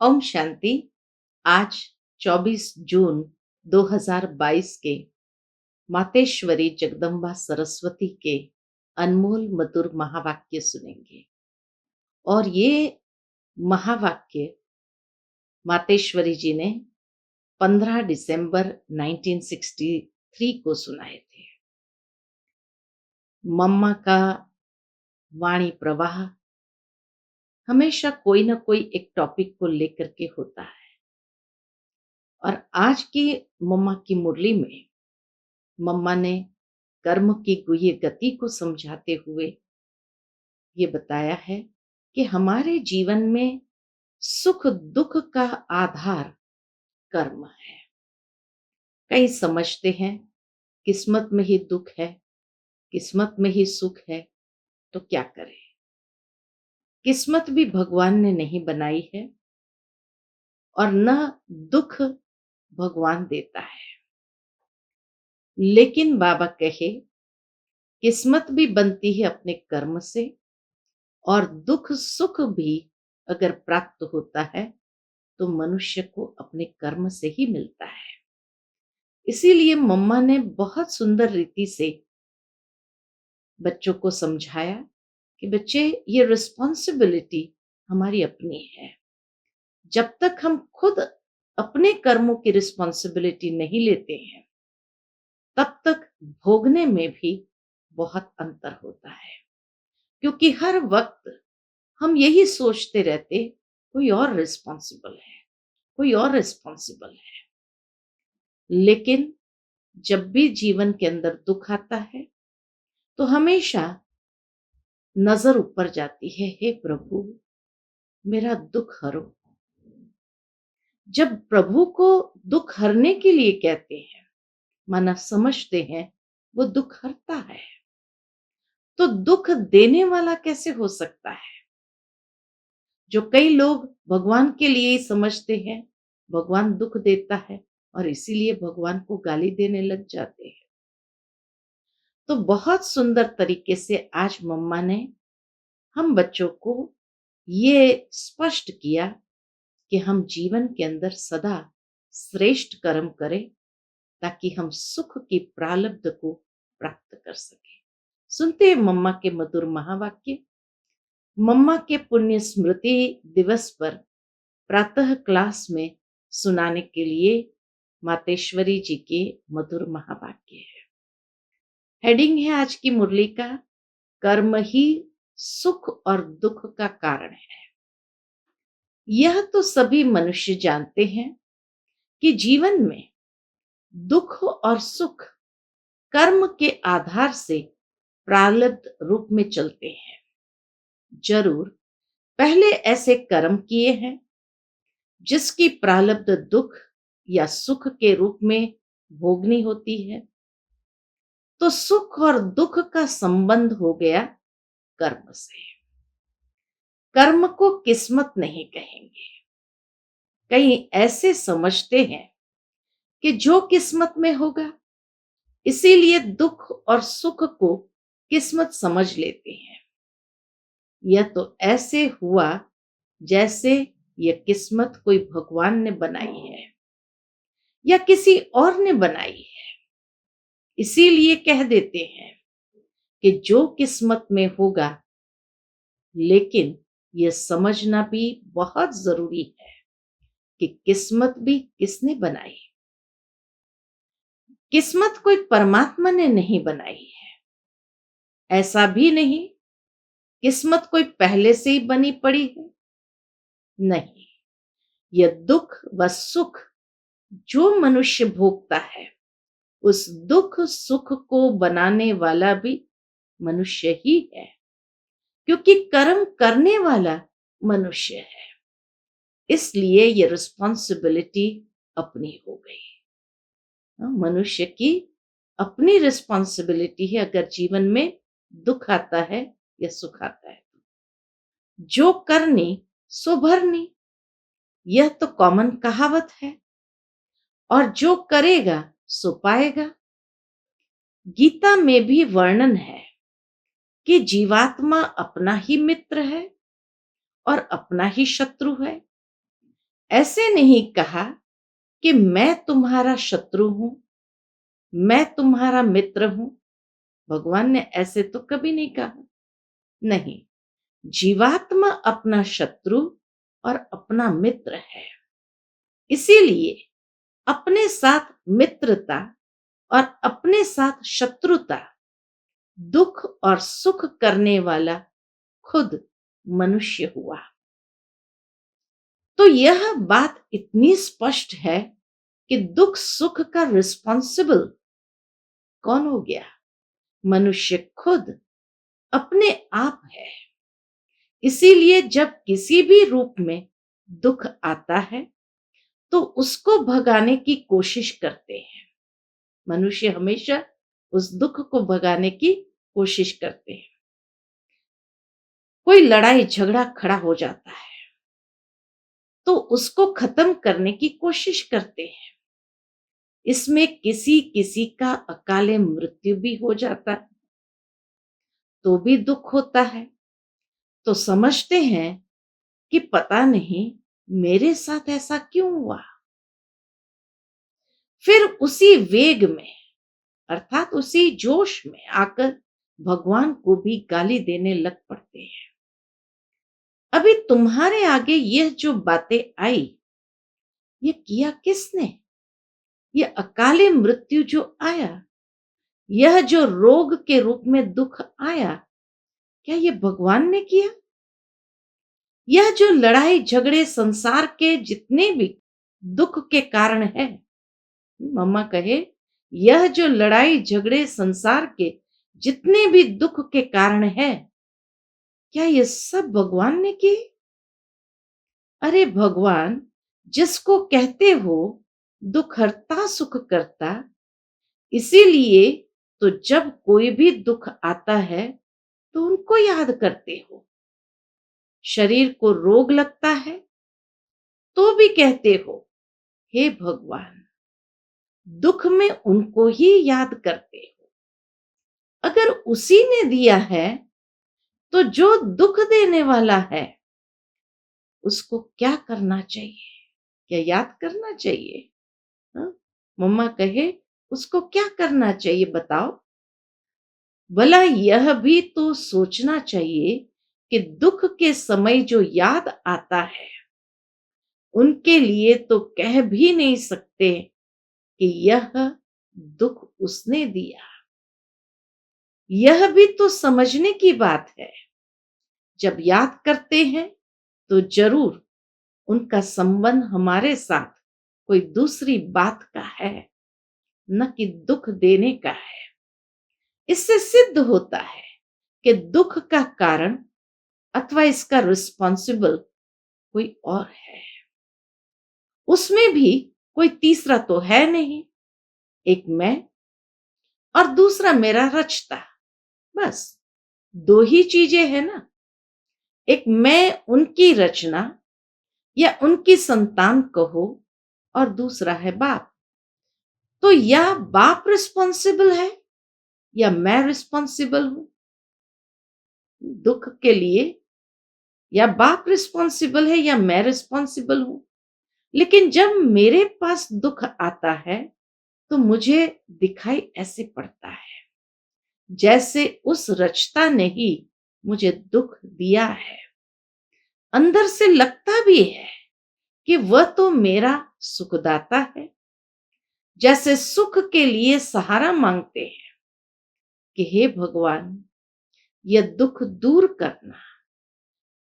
ओम शांति। आज 24 जून 2022 के मातेश्वरी जगदम्बा सरस्वती के अनमोल मधुर महावाक्य सुनेंगे। और ये महावाक्य मातेश्वरी जी ने 15 दिसंबर 1963 को सुनाए थे। मम्मा का वाणी प्रवाह हमेशा कोई ना कोई एक टॉपिक को लेकर के होता है। और आज की मम्मा की मुरली में मम्मा ने कर्म की गुह्य गति को समझाते हुए ये बताया है कि हमारे जीवन में सुख दुख का आधार कर्म है। कई समझते हैं किस्मत में ही दुख है, किस्मत में ही सुख है, तो क्या करें। किस्मत भी भगवान ने नहीं बनाई है और न दुख भगवान देता है। लेकिन बाबा कहे किस्मत भी बनती है अपने कर्म से और दुख सुख भी अगर प्राप्त होता है तो मनुष्य को अपने कर्म से ही मिलता है। इसीलिए मम्मा ने बहुत सुंदर रीति से बच्चों को समझाया कि बच्चे, ये रिस्पॉन्सिबिलिटी हमारी अपनी है। जब तक हम खुद अपने कर्मों की रिस्पॉन्सिबिलिटी नहीं लेते हैं तब तक भोगने में भी बहुत अंतर होता है। क्योंकि हर वक्त हम यही सोचते रहते, कोई और रिस्पॉन्सिबल है, कोई और रिस्पॉन्सिबल है। लेकिन जब भी जीवन के अंदर दुख आता है तो हमेशा नजर ऊपर जाती है, हे प्रभु मेरा दुख हरो। जब प्रभु को दुख हरने के लिए कहते हैं, माना समझते हैं वो दुख हरता है, तो दुख देने वाला कैसे हो सकता है। जो कई लोग भगवान के लिए ही समझते हैं भगवान दुख देता है और इसीलिए भगवान को गाली देने लग जाते हैं। तो बहुत सुंदर तरीके से आज मम्मा ने हम बच्चों को ये स्पष्ट किया कि हम जीवन के अंदर सदा श्रेष्ठ कर्म करें ताकि हम सुख की प्रारब्ध को प्राप्त कर सके। सुनते हैं मम्मा के मधुर महावाक्य। मम्मा के पुण्य स्मृति दिवस पर प्रातः क्लास में सुनाने के लिए मातेश्वरी जी के मधुर महावाक्य है। हेडिंग है आज की मुरली का, कर्म ही सुख और दुख का कारण है। यह तो सभी मनुष्य जानते हैं कि जीवन में दुख और सुख कर्म के आधार से प्रारब्ध रूप में चलते हैं। जरूर पहले ऐसे कर्म किए हैं जिसकी प्रारब्ध दुख या सुख के रूप में भोगनी होती है, तो सुख और दुख का संबंध हो गया कर्म से। कर्म को किस्मत नहीं कहेंगे। कई ऐसे समझते हैं कि जो किस्मत में होगा, इसीलिए दुख और सुख को किस्मत समझ लेते हैं। यह तो ऐसे हुआ जैसे यह किस्मत कोई भगवान ने बनाई है या किसी और ने बनाई है। इसीलिए कह देते हैं कि जो किस्मत में होगा, लेकिन यह समझना भी बहुत जरूरी है कि किस्मत भी किसने बनाई। किस्मत कोई परमात्मा ने नहीं बनाई है। ऐसा भी नहीं किस्मत कोई पहले से ही बनी पड़ी है। नहीं, यह दुख व सुख जो मनुष्य भोगता है, उस दुख सुख को बनाने वाला भी मनुष्य ही है, क्योंकि कर्म करने वाला मनुष्य है। इसलिए ये रिस्पॉन्सिबिलिटी अपनी हो गई। मनुष्य की अपनी रिस्पॉन्सिबिलिटी है अगर जीवन में दुख आता है या सुख आता है। जो करनी सो भरनी, यह तो कॉमन कहावत है। और जो करेगा सो पाएगा। गीता में भी वर्णन है कि जीवात्मा अपना ही मित्र है और अपना ही शत्रु है। ऐसे नहीं कहा कि मैं तुम्हारा शत्रु हूं, मैं तुम्हारा मित्र हूं। भगवान ने ऐसे तो कभी नहीं कहा। नहीं, जीवात्मा अपना शत्रु और अपना मित्र है। इसीलिए अपने साथ मित्रता और अपने साथ शत्रुता, दुख और सुख करने वाला खुद मनुष्य हुआ। तो यह बात इतनी स्पष्ट है कि दुख सुख का रिस्पॉन्सिबल कौन हो गया? मनुष्य खुद अपने आप है। इसीलिए जब किसी भी रूप में दुख आता है तो उसको भगाने की कोशिश करते हैं। मनुष्य हमेशा उस दुख को भगाने की कोशिश करते हैं। कोई लड़ाई झगड़ा खड़ा हो जाता है तो उसको खत्म करने की कोशिश करते हैं। इसमें किसी किसी का अकाले मृत्यु भी हो जाता है तो भी दुख होता है। तो समझते हैं कि पता नहीं मेरे साथ ऐसा क्यों हुआ। फिर उसी वेग में अर्थात उसी जोश में आकर भगवान को भी गाली देने लग पड़ते हैं। अभी तुम्हारे आगे यह जो बातें आई, ये किया किसने? ये अकाले मृत्यु जो आया, यह जो रोग के रूप में दुख आया, क्या ये भगवान ने किया? यह जो लड़ाई झगड़े संसार के जितने भी दुख के कारण है, मम्मा कहे, यह जो लड़ाई झगड़े संसार के जितने भी दुख के कारण है, क्या ये सब भगवान ने किए? अरे भगवान जिसको कहते हो दुख हरता सुख करता, इसीलिए तो जब कोई भी दुख आता है तो उनको याद करते हो। शरीर को रोग लगता है तो भी कहते हो हे भगवान, दुख में उनको ही याद करते हो। अगर उसी ने दिया है तो जो दुख देने वाला है उसको क्या करना चाहिए? क्या याद करना चाहिए? हाँ? मम्मा कहे उसको क्या करना चाहिए बताओ? भला यह भी तो सोचना चाहिए कि दुख के समय जो याद आता है उनके लिए तो कह भी नहीं सकते कि यह दुख उसने दिया। यह भी तो समझने की बात है। जब याद करते हैं तो जरूर उनका संबंध हमारे साथ कोई दूसरी बात का है, न कि दुख देने का है। इससे सिद्ध होता है कि दुख का कारण अथवा इसका रिस्पॉन्सिबल कोई और है। उसमें भी कोई तीसरा तो है नहीं। एक मैं और दूसरा मेरा रचता। बस दो ही चीजें है ना। एक मैं उनकी रचना या उनकी संतान कहो और दूसरा है बाप। तो या बाप रिस्पॉन्सिबल है या मैं रिस्पॉन्सिबल हूं दुख के लिए। या बाप रिस्पॉन्सिबल है या मैं रिस्पॉन्सिबल हूं। लेकिन जब मेरे पास दुख आता है तो मुझे दिखाई ऐसे पड़ता है जैसे उस रचता ने ही मुझे दुख दिया है। अंदर से लगता भी है कि वह तो मेरा सुखदाता है। जैसे सुख के लिए सहारा मांगते हैं कि हे भगवान यह दुख दूर करना,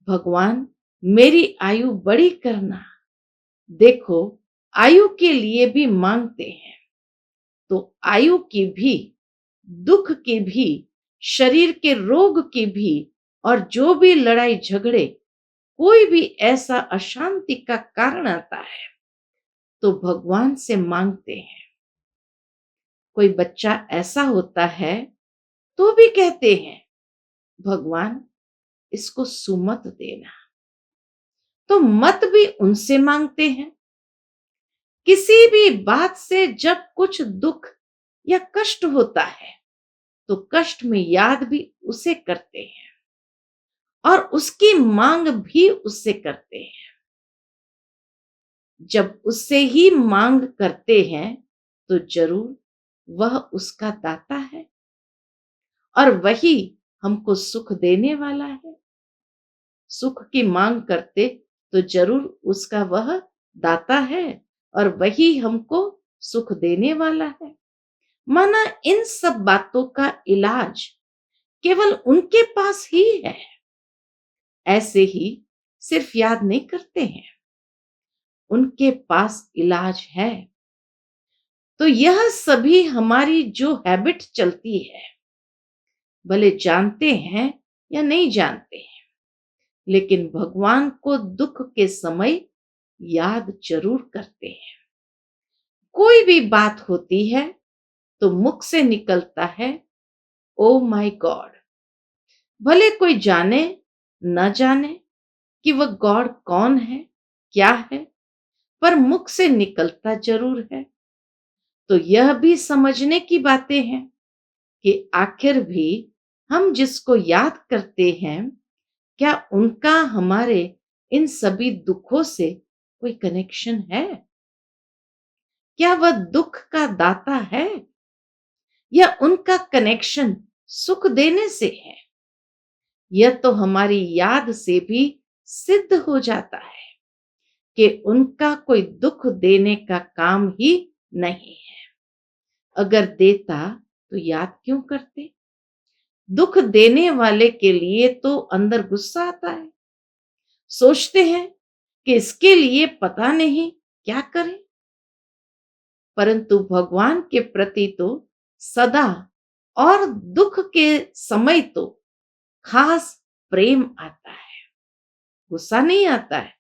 भगवान मेरी आयु बड़ी करना। देखो आयु के लिए भी मांगते हैं तो आयु की भी, दुख की भी, शरीर के रोग की भी, और जो भी लड़ाई झगड़े कोई भी ऐसा अशांति का कारण आता है तो भगवान से मांगते हैं। कोई बच्चा ऐसा होता है तो भी कहते हैं भगवान इसको सुमत देना। तो मत भी उनसे मांगते हैं। किसी भी बात से जब कुछ दुख या कष्ट होता है तो कष्ट में याद भी उसे करते हैं और उसकी मांग भी उससे करते हैं। जब उससे ही मांग करते हैं तो जरूर वह उसका दाता है और वही हमको सुख देने वाला है। सुख की मांग करते तो जरूर उसका वह दाता है और वही हमको सुख देने वाला है। माना इन सब बातों का इलाज केवल उनके पास ही है, ऐसे ही सिर्फ याद नहीं करते हैं, उनके पास इलाज है। तो यह सभी हमारी जो हैबिट चलती है, भले जानते हैं या नहीं जानते हैं, लेकिन भगवान को दुख के समय याद जरूर करते हैं। कोई भी बात होती है तो मुख से निकलता है ओ माय गॉड। भले कोई जाने न जाने कि वह गॉड कौन है, क्या है, पर मुख से निकलता जरूर है। तो यह भी समझने की बातें हैं कि आखिर भी हम जिसको याद करते हैं, क्या उनका हमारे इन सभी दुखों से कोई कनेक्शन है? क्या वह दुख का दाता है या उनका कनेक्शन सुख देने से है? यह तो हमारी याद से भी सिद्ध हो जाता है कि उनका कोई दुख देने का काम ही नहीं है। अगर देता तो याद क्यों करते? दुख देने वाले के लिए तो अंदर गुस्सा आता है, सोचते हैं कि इसके लिए पता नहीं क्या करें। परंतु भगवान के प्रति तो सदा और दुख के समय तो खास प्रेम आता है। गुस्सा नहीं आता है,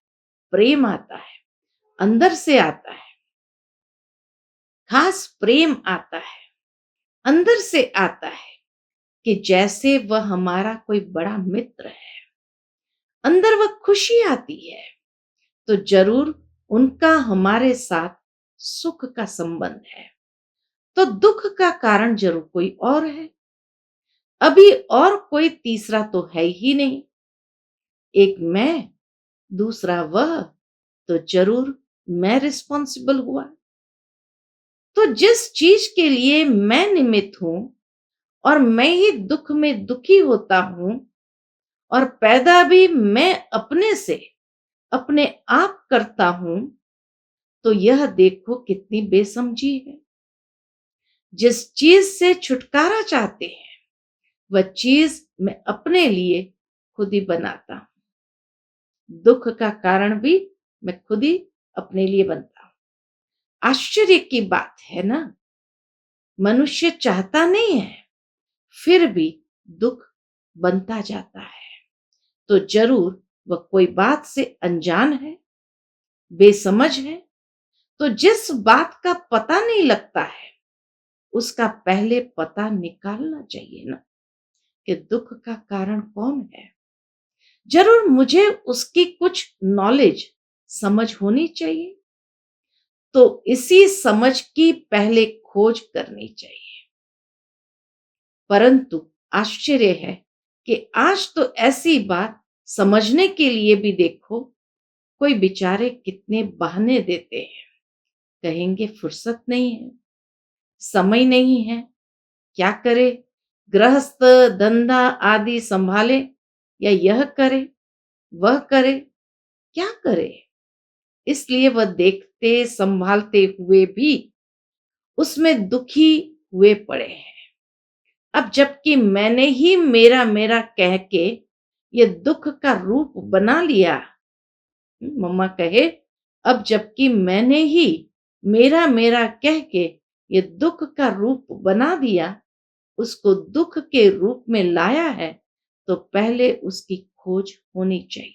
प्रेम आता है, अंदर से आता है। खास प्रेम आता है, अंदर से आता है कि जैसे वह हमारा कोई बड़ा मित्र है। अंदर वह खुशी आती है तो जरूर उनका हमारे साथ सुख का संबंध है, तो दुख का कारण जरूर कोई और है। अभी और कोई तीसरा तो है ही नहीं। एक मैं, दूसरा वह, तो जरूर मैं रिस्पॉन्सिबल हुआ। तो जिस चीज के लिए मैं निमित्त हूं और मैं ही दुख में दुखी होता हूं और पैदा भी मैं अपने से अपने आप करता हूं, तो यह देखो कितनी बेसमझी है। जिस चीज से छुटकारा चाहते हैं वह चीज मैं अपने लिए खुद ही बनाता हूं। दुख का कारण भी मैं खुद ही अपने लिए बनता हूं। आश्चर्य की बात है ना। मनुष्य चाहता नहीं है, फिर भी दुख बनता जाता है। तो जरूर वह कोई बात से अनजान है, बेसमझ है। तो जिस बात का पता नहीं लगता है उसका पहले पता निकालना चाहिए ना, कि दुख का कारण कौन है। जरूर मुझे उसकी कुछ नॉलेज, समझ होनी चाहिए। तो इसी समझ की पहले खोज करनी चाहिए। परंतु आश्चर्य है कि आज तो ऐसी बात समझने के लिए भी देखो कोई बेचारे कितने बहाने देते हैं। कहेंगे फुर्सत नहीं है, समय नहीं है, क्या करे, गृहस्थ धंधा आदि संभाले, या यह करे वह करे, क्या करे। इसलिए वह देखते संभालते हुए भी उसमें दुखी हुए पड़े हैं। अब जबकि मैंने ही मेरा मेरा कह के ये दुख का रूप बना लिया। मम्मा कहे, अब जबकि मैंने ही मेरा मेरा कह के ये दुख का रूप बना दिया, उसको दुख के रूप में लाया है, तो पहले उसकी खोज होनी चाहिए।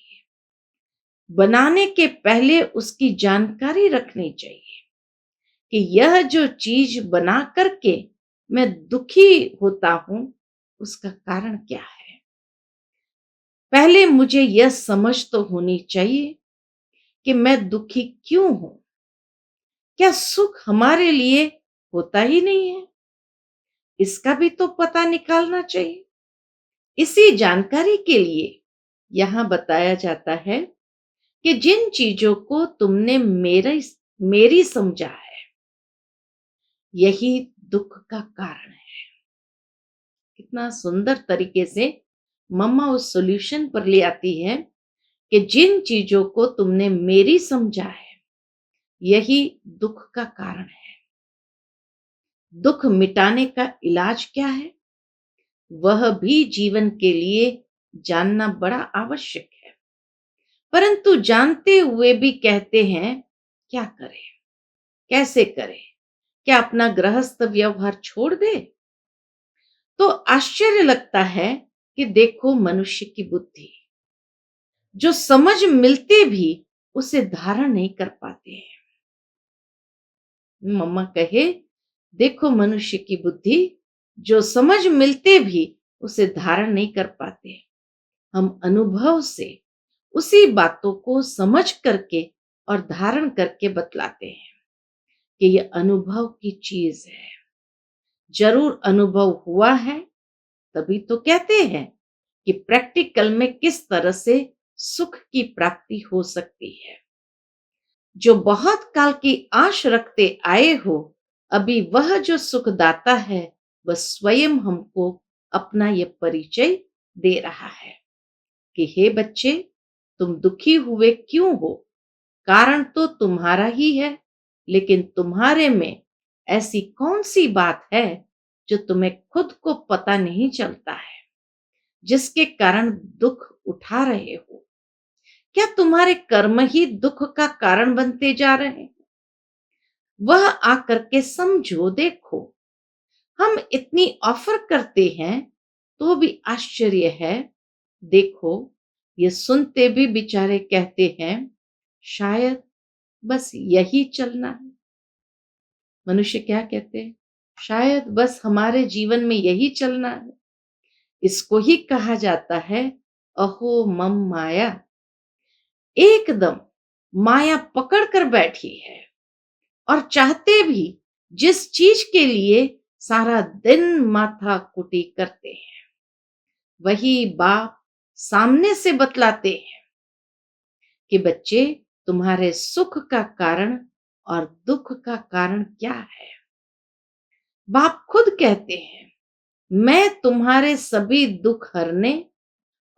बनाने के पहले उसकी जानकारी रखनी चाहिए कि यह जो चीज बना करके मैं दुखी होता हूं, उसका कारण क्या है। पहले मुझे यह समझ तो होनी चाहिए कि मैं दुखी क्यों हूं। क्या सुख हमारे लिए होता ही नहीं है, इसका भी तो पता निकालना चाहिए। इसी जानकारी के लिए यहां बताया जाता है कि जिन चीजों को तुमने मेरी समझा है, यही दुख का कारण है। कितना सुंदर तरीके से मम्मा उस सॉल्यूशन पर ले आती है कि जिन चीजों को तुमने मेरी समझा है, यही दुख का कारण है। दुख मिटाने का इलाज क्या है, वह भी जीवन के लिए जानना बड़ा आवश्यक है। परंतु जानते हुए भी कहते हैं, क्या करें, कैसे करें, क्या अपना गृहस्थ व्यवहार छोड़ दे? तो आश्चर्य लगता है कि देखो मनुष्य की बुद्धि, जो समझ मिलते भी उसे धारण नहीं कर पाते हैं। मम्मा कहे, देखो मनुष्य की बुद्धि, जो समझ मिलते भी उसे धारण नहीं कर पाते। हम अनुभव से उसी बातों को समझ करके और धारण करके बतलाते हैं कि यह अनुभव की चीज है। जरूर अनुभव हुआ है, तभी तो कहते हैं कि प्रैक्टिकल में किस तरह से सुख की प्राप्ति हो सकती है। जो बहुत काल की आश रखते आए हो, अभी वह जो सुखदाता है, वह स्वयं हमको अपना यह परिचय दे रहा है कि हे बच्चे, तुम दुखी हुए क्यों हो? कारण तो तुम्हारा ही है, लेकिन तुम्हारे में ऐसी कौन सी बात है जो तुम्हें खुद को पता नहीं चलता है, जिसके कारण दुख उठा रहे हो? क्या तुम्हारे कर्म ही दुख का कारण बनते जा रहे हैं? वह आकर के समझो, देखो। हम इतनी ऑफर करते हैं तो भी आश्चर्य है। देखो, ये सुनते भी बेचारे कहते हैं, शायद बस यही चलना है। मनुष्य क्या कहते हैं, शायद बस हमारे जीवन में यही चलना है। इसको ही कहा जाता है अहो मम माया। एकदम माया पकड़ कर बैठी है और चाहते भी जिस चीज के लिए सारा दिन माथा कुटी करते हैं, वही बाप सामने से बतलाते हैं कि बच्चे, तुम्हारे सुख का कारण और दुख का कारण क्या है। बाप खुद कहते हैं, मैं तुम्हारे सभी दुख हरने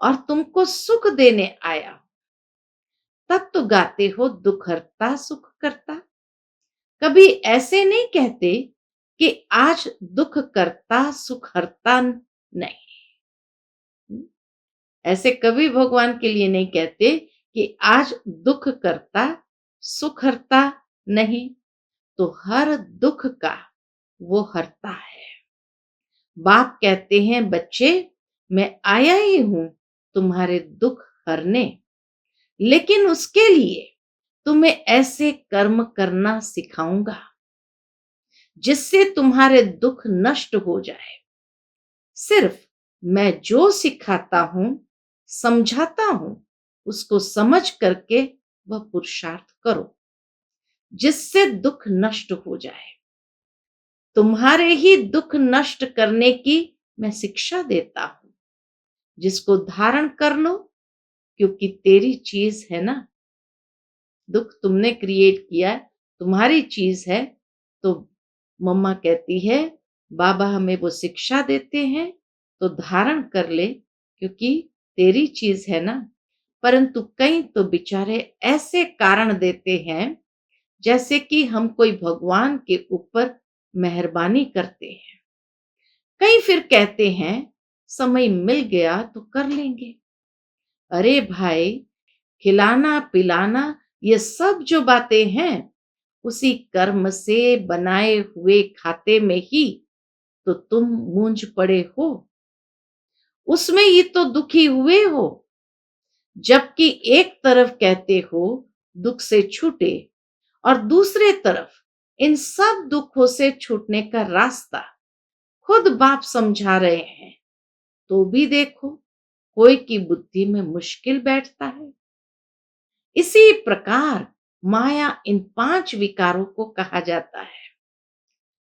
और तुमको सुख देने आया। तब तो गाते हो दुख हरता सुख करता। कभी ऐसे नहीं कहते कि आज दुख करता सुख हरता नहीं। ऐसे कभी भगवान के लिए नहीं कहते कि आज दुख करता सुख हरता नहीं, तो हर दुख का वो हरता है। बाप कहते हैं, बच्चे, मैं आया ही हूं तुम्हारे दुख हरने, लेकिन उसके लिए तुम्हें ऐसे कर्म करना सिखाऊंगा जिससे तुम्हारे दुख नष्ट हो जाए। सिर्फ मैं जो सिखाता हूं, समझाता हूं, उसको समझ करके वह पुरुषार्थ करो जिससे दुख नष्ट हो जाए। तुम्हारे ही दुख नष्ट करने की मैं शिक्षा देता हूं, जिसको धारण कर लो, क्योंकि तेरी चीज है ना। दुख तुमने क्रिएट किया, तुम्हारी चीज है। तो मम्मा कहती है, बाबा हमें वो शिक्षा देते हैं तो धारण कर ले, क्योंकि तेरी चीज है ना। परंतु कई तो बेचारे ऐसे कारण देते हैं जैसे कि हम कोई भगवान के ऊपर मेहरबानी करते हैं। कई फिर कहते हैं, समय मिल गया तो कर लेंगे। अरे भाई, खिलाना पिलाना ये सब जो बातें हैं, उसी कर्म से बनाए हुए खाते में ही तो तुम मूंझ पड़े हो, उसमें ही तो दुखी हुए हो। जबकि एक तरफ कहते हो दुख से छूटे, और दूसरे तरफ इन सब दुखों से छूटने का रास्ता खुद बाप समझा रहे हैं, तो भी देखो कोई की बुद्धि में मुश्किल बैठता है। इसी प्रकार माया इन 5 विकारों को कहा जाता है।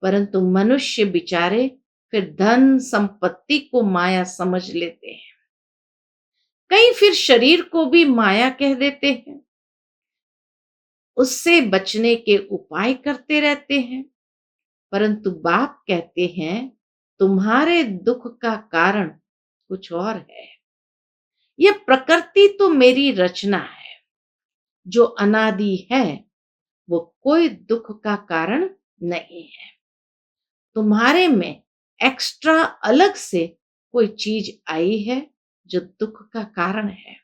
परंतु मनुष्य बेचारे फिर धन संपत्ति को माया समझ लेते हैं। कई फिर शरीर को भी माया कह देते हैं। उससे बचने के उपाय करते रहते हैं। परंतु बाप कहते हैं तुम्हारे दुख का कारण कुछ और है। यह प्रकृति तो मेरी रचना है, जो अनादि है वो कोई दुख का कारण नहीं है। तुम्हारे में एक्स्ट्रा अलग से कोई चीज आई है जो दुख का कारण है।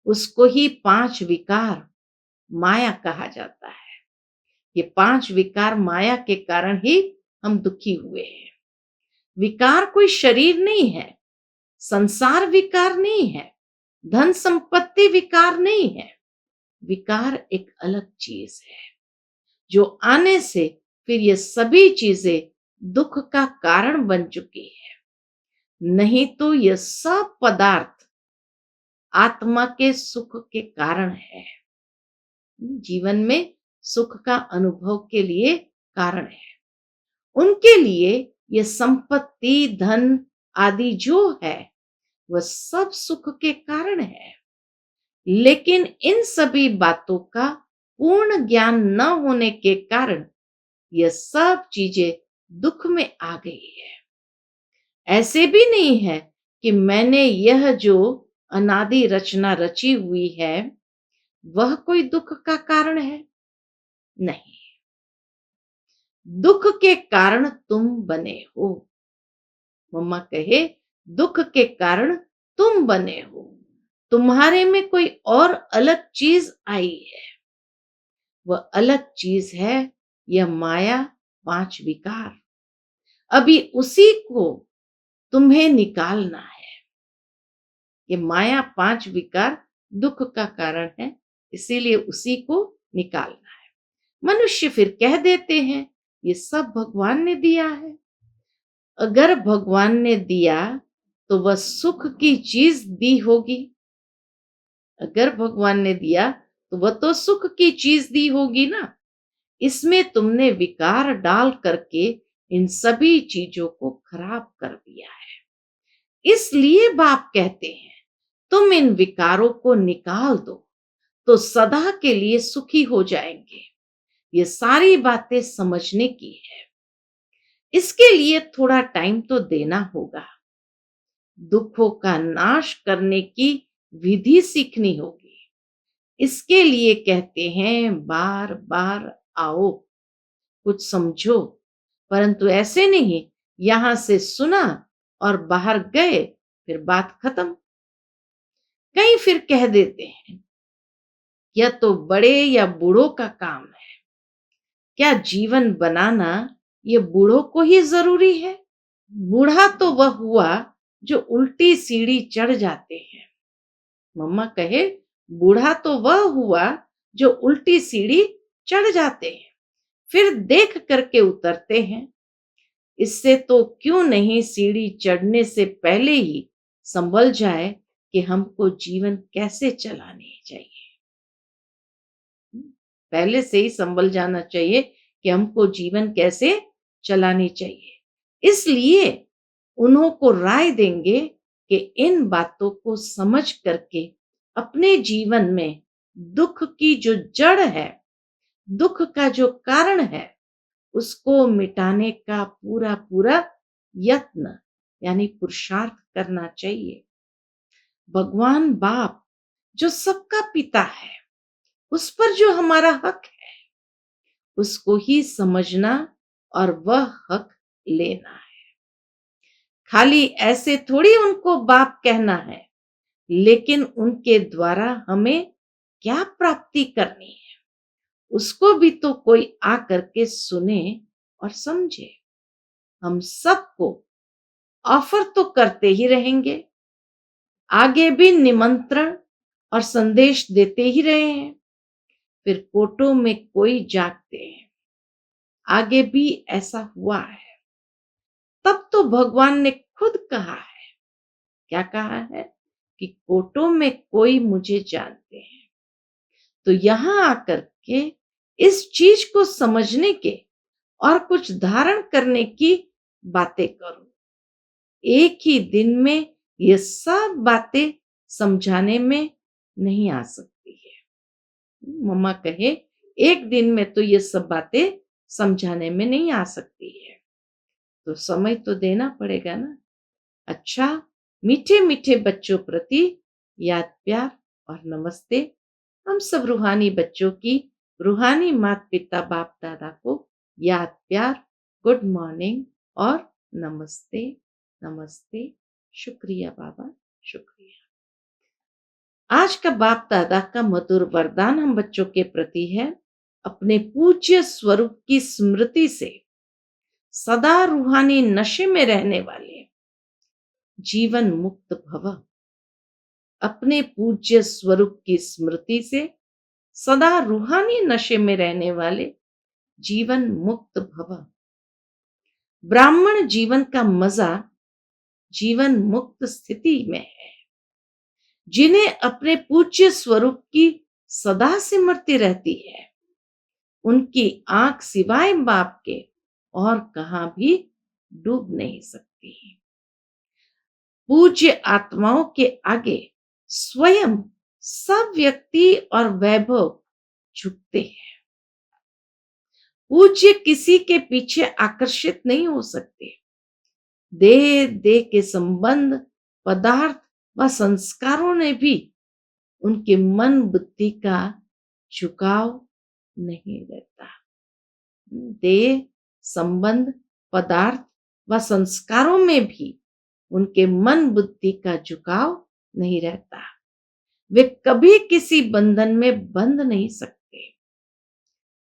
उसको ही 5 विकार माया कहा जाता है। ये 5 विकार माया के कारण ही हम दुखी हुए हैं। विकार कोई शरीर नहीं है, संसार विकार नहीं है, धन संपत्ति विकार नहीं है। विकार एक अलग चीज है जो आने से फिर ये सभी चीजें दुख का कारण बन चुकी है। नहीं तो ये सब पदार्थ आत्मा के सुख के कारण है, जीवन में सुख का अनुभव के लिए कारण है। उनके लिए ये संपत्ति धन आदि जो है वह सब सुख के कारण है। लेकिन इन सभी बातों का पूर्ण ज्ञान न होने के कारण यह सब चीजें दुख में आ गई है। ऐसे भी नहीं है कि मैंने यह जो अनादि रचना रची हुई है वह कोई दुख का कारण है, नहीं। दुख के कारण तुम बने हो। मम्मा कहे दुख के कारण तुम बने हो। तुम्हारे में कोई और अलग चीज आई है। वह अलग चीज है यह माया 5 विकार। अभी उसी को तुम्हें निकालना है। ये माया 5 विकार दुख का कारण है, इसीलिए उसी को निकालना है। मनुष्य फिर कह देते हैं ये सब भगवान ने दिया है। अगर भगवान ने दिया तो वह सुख की चीज दी होगी। अगर भगवान ने दिया तो वह तो सुख की चीज दी होगी ना। इसमें तुमने विकार डाल करके इन सभी चीजों को खराब कर दिया है। इसलिए बाप कहते हैं तुम इन विकारों को निकाल दो तो सदा के लिए सुखी हो जाएंगे। ये सारी बातें समझने की है। इसके लिए थोड़ा टाइम तो देना होगा। दुखों का नाश करने की विधि सीखनी होगी। इसके लिए कहते हैं बार बार आओ, कुछ समझो। परंतु ऐसे नहीं यहां से सुना और बाहर गए फिर बात खत्म। कई फिर कह देते हैं यह तो बड़े या बूढ़ों का काम है। क्या जीवन बनाना ये बूढ़ों को ही जरूरी है? बूढ़ा तो वह हुआ जो उल्टी सीढ़ी चढ़ जाते हैं। मम्मा कहे बूढ़ा तो वह हुआ जो उल्टी सीढ़ी चढ़ जाते हैं फिर देख करके उतरते हैं। इससे तो क्यों नहीं सीढ़ी चढ़ने से पहले ही संभल जाए कि हमको जीवन कैसे चलाने चाहिए। पहले से ही संभल जाना चाहिए कि हमको जीवन कैसे चलानी चाहिए। इसलिए उन्हों को राय देंगे कि इन बातों को समझ करके अपने जीवन में दुख की जो जड़ है, दुख का जो कारण है, उसको मिटाने का पूरा पूरा यत्न यानी पुरुषार्थ करना चाहिए। भगवान बाप जो सबका पिता है, उस पर जो हमारा हक है उसको ही समझना और वह हक लेना है। खाली ऐसे थोड़ी उनको बाप कहना है, लेकिन उनके द्वारा हमें क्या प्राप्ति करनी है उसको भी तो कोई आकर के सुने और समझे। हम सबको ऑफर तो करते ही रहेंगे, आगे भी निमंत्रण और संदेश देते ही रहे हैं। फिर कोटों में कोई जागते हैं। आगे भी ऐसा हुआ है। तब तो भगवान ने खुद कहा है, क्या कहा है कि कोटों में कोई मुझे जानते हैं। तो यहां आकर के इस चीज को समझने के और कुछ धारण करने की बातें करो। एक ही दिन में ये सब बातें समझाने में नहीं आ सकती है। मम्मा कहे एक दिन में तो ये सब बातें समझाने में नहीं आ सकती है, तो समय तो देना पड़ेगा ना। अच्छा, मीठे-मीठे बच्चों प्रति याद, प्यार और नमस्ते। हम सब रूहानी बच्चों की रूहानी माता-पिता, बाप-दादा को याद, प्यार, गुड मॉर्निंग और नमस्ते, नमस्ते, शुक्रिया बाबा, शुक्रिया। आज का बाप-दादा का मधुर वरदान हम बच्चों के प्रति है, अपने पूज्य स्वरूप की स्मृति से सदा रूहानी नशे में रहने वाले जीवन मुक्त भव। अपने पूज्य स्वरूप की स्मृति से सदा रूहानी नशे में रहने वाले जीवन मुक्त भव। ब्राह्मण जीवन का मजा जीवन मुक्त स्थिति में है। जिन्हें अपने पूज्य स्वरूप की सदा सिमरती रहती है, उनकी आंख सिवाय बाप के और कहां भी डूब नहीं सकती। पूज्य आत्माओं के आगे स्वयं सब व्यक्ति और वैभव झुकते हैं। पूज्य किसी के पीछे आकर्षित नहीं हो सकते। देह देह के संबंध, पदार्थ व संस्कारों ने भी उनके मन बुद्धि का झुकाव नहीं रहता। देह, संबंध, पदार्थ व संस्कारों में भी उनके मन बुद्धि का झुकाव नहीं रहता। वे कभी किसी बंधन में बंध नहीं सकते।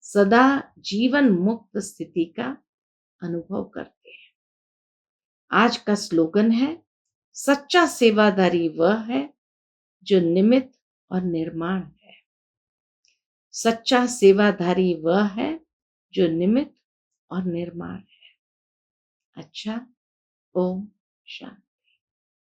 सदा जीवन मुक्त स्थिति का अनुभव करते हैं। आज का स्लोगन है, सच्चा सेवादारी वह है जो निमित्त और निर्माण है। सच्चा सेवाधारी वह है जो निमित्त और निर्माण है। अच्छा, ओम शांति।